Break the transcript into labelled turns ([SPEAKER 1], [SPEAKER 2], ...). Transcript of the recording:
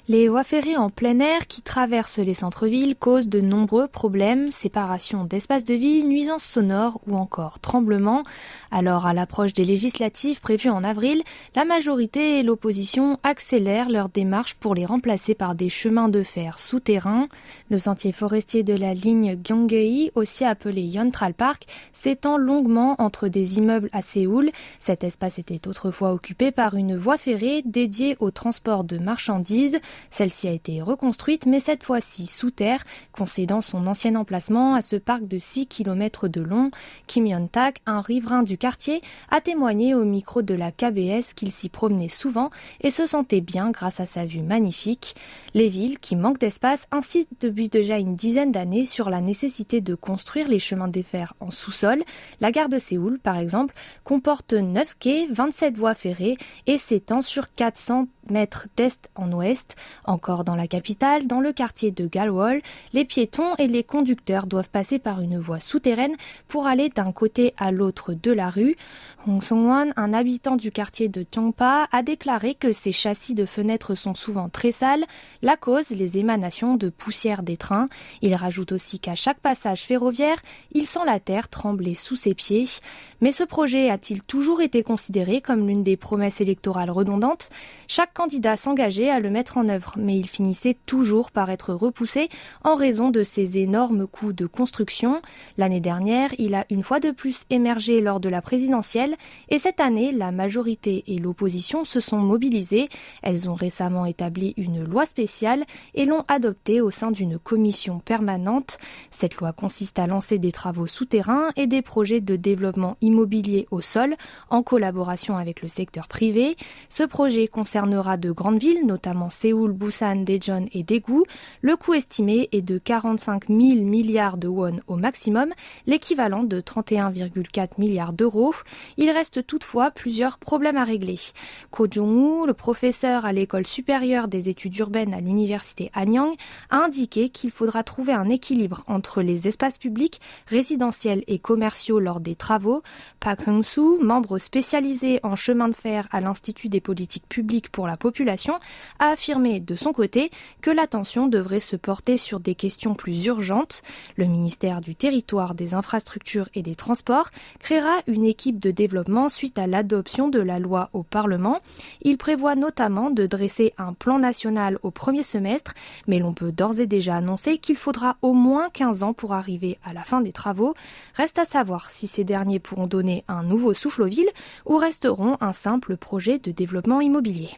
[SPEAKER 1] Les voies ferrées en plein air qui traversent les centres-villes causent de nombreux problèmes, séparation d'espaces de vie, nuisances sonores ou encore tremblements. Alors, à l'approche des législatives prévues en avril, la majorité et l'opposition accélèrent leur démarche pour les remplacer par des chemins de fer souterrains. Le sentier forestier de la ligne Gyeonggi, aussi appelé Yeontrall Park, s'étend longuement entre des immeubles à Séoul. Cet espace était autrefois occupé par une voie ferrée dédiée au transport de marchandises. Celle-ci a été reconstruite, mais cette fois-ci sous terre, concédant son ancien emplacement à ce parc de 6 km de long. Kim Yeon-tak, un riverain du quartier, a témoigné au micro de la KBS qu'il s'y promenait souvent et se sentait bien grâce à sa vue magnifique. Les villes, qui manquent d'espace, insistent depuis déjà une dizaine d'années sur la nécessité de construire les chemins de fer en sous-sol. La gare de Séoul, par exemple, comporte 9 quais, 27 voies ferrées et s'étend sur 400 mètres d'est en ouest. Encore dans la capitale, dans le quartier de Galwol, les piétons et les conducteurs doivent passer par une voie souterraine pour aller d'un côté à l'autre de la rue. Hong Song-won, un habitant du quartier de Cheongpa, a déclaré que ces châssis de fenêtres sont souvent très sales. La cause, les émanations de poussière des trains. Il rajoute aussi qu'à chaque passage ferroviaire, il sent la terre trembler sous ses pieds. Mais ce projet a-t-il toujours été considéré comme l'une des promesses électorales redondantes ? Chaque candidat s'engageait à le mettre en œuvre, mais il finissait toujours par être repoussé en raison de ces énormes coûts de construction. L'année dernière, il a une fois de plus émergé lors de la présidentielle et cette année, la majorité et l'opposition se sont mobilisées. Elles ont récemment établi une loi spéciale et l'ont adoptée au sein d'une commission permanente. Cette loi consiste à lancer des travaux souterrains et des projets de développement immobilier au sol en collaboration avec le secteur privé. Ce projet concernera de grandes villes, notamment Séoul, Busan, Daejeon et Daegu. Le coût estimé est de 45 000 milliards de won au maximum, l'équivalent de 31,4 milliards d'euros. Il reste toutefois plusieurs problèmes à régler. Ko Jong-woo, le professeur à l'école supérieure des études urbaines à l'université Hanyang, a indiqué qu'il faudra trouver un équilibre entre les espaces publics, résidentiels et commerciaux lors des travaux. Park Heung-soo, membre spécialisé en chemin de fer à l'Institut des politiques publiques pour la population, a affirmé de son côté que l'attention devrait se porter sur des questions plus urgentes. Le ministère du Territoire, des Infrastructures et des Transports créera une équipe de développement suite à l'adoption de la loi au Parlement. Il prévoit notamment de dresser un plan national au premier semestre, mais l'on peut d'ores et déjà annoncer qu'il faudra au moins 15 ans pour arriver à la fin des travaux. Reste à savoir si ces derniers pourront donner un nouveau souffle aux villes ou resteront un simple projet de développement immobilier.